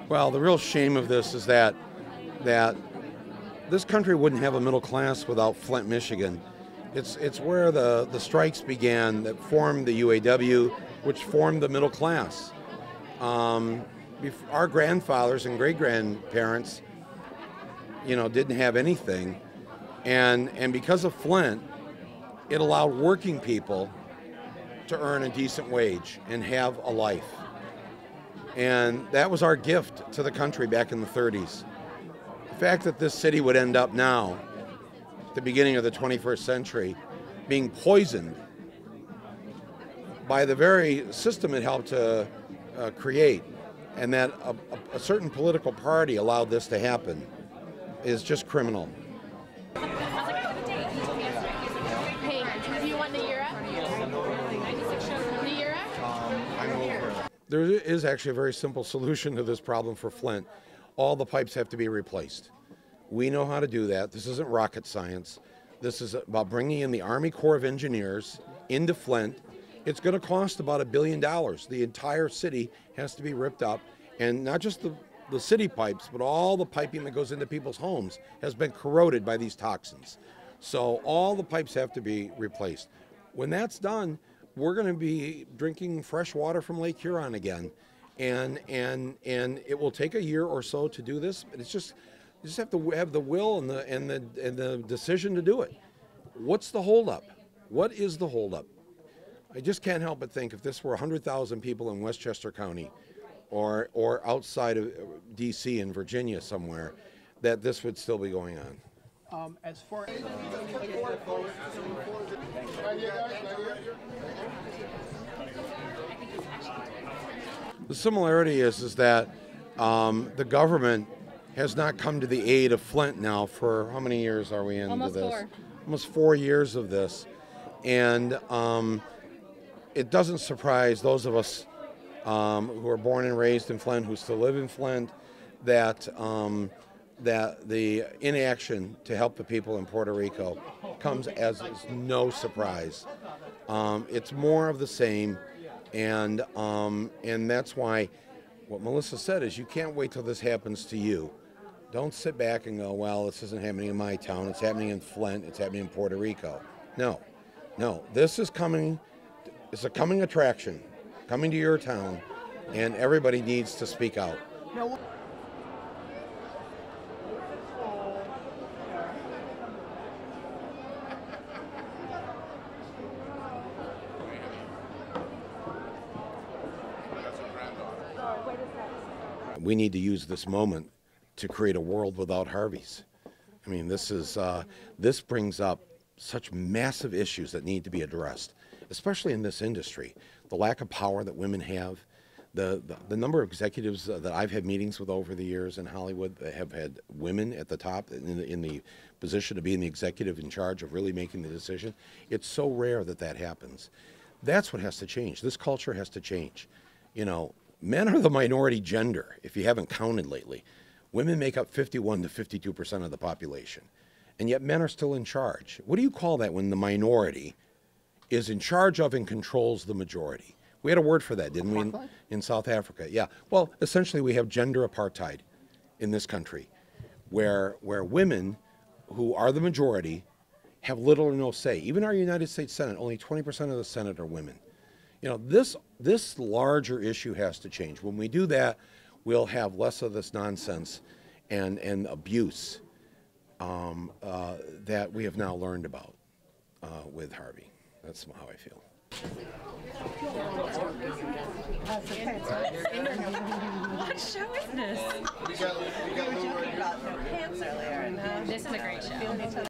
Well, the real shame of this is that this country wouldn't have a middle class without Flint, Michigan. It's where the strikes began that formed the UAW, which formed the middle class. Our grandfathers and great-grandparents, didn't have anything, and because of Flint, it allowed working people to earn a decent wage and have a life. And that was our gift to the country back in the 30s. The fact that this city would end up now, at the beginning of the 21st century, being poisoned by the very system it helped to create, and that a certain political party allowed this to happen, is just criminal. There is actually a very simple solution to this problem for Flint. All the pipes have to be replaced. We know how to do that. This isn't rocket science. This is about bringing in the Army Corps of Engineers into Flint. It's going to cost about $1 billion. The entire city has to be ripped up, and not just the city pipes, but all the piping that goes into people's homes has been corroded by these toxins. So all the pipes have to be replaced. When that's done, we're going to be drinking fresh water from Lake Huron again, and it will take a year or so to do this. But you just have to have the will and the decision to do it. What's the holdup? What is the holdup? I just can't help but think if this were 100,000 people in Westchester County, or outside of D.C. in Virginia somewhere, that this would still be going on. As far as the similarity is that the government has not come to the aid of Flint now for how many years are we into Almost this? 4. Almost 4 years of this, and it doesn't surprise those of us who are born and raised in Flint, who still live in Flint, that the inaction to help the people in Puerto Rico comes as no surprise. It's more of the same, and that's why what Melissa said is you can't wait till this happens to you. Don't sit back and go, well, this isn't happening in my town. It's happening in Flint. It's happening in Puerto Rico. No, this is coming. It's a coming attraction, coming to your town, and everybody needs to speak out. no. We need to use this moment to create a world without Harveys. I mean, this brings up such massive issues that need to be addressed, especially in this industry. The lack of power that women have, the number of executives that I've had meetings with over the years in Hollywood that have had women at the top in the position to be in the executive in charge of really making the decision. It's so rare that happens. That's what has to change. This culture has to change. Men are the minority gender, if you haven't counted lately. Women make up 51 to 52% of the population, and yet men are still in charge. What do you call that when the minority is in charge of and controls the majority? We had a word for that, didn't we, in South Africa? Yeah. Well, essentially we have gender apartheid in this country, where women who are the majority have little or no say. Even our United States Senate, only 20% of the Senate are women. This larger issue has to change. When we do that, we'll have less of this nonsense and abuse that we have now learned about with Harvey. That's how I feel. What show is this? We were joking about pants earlier. This is a great show.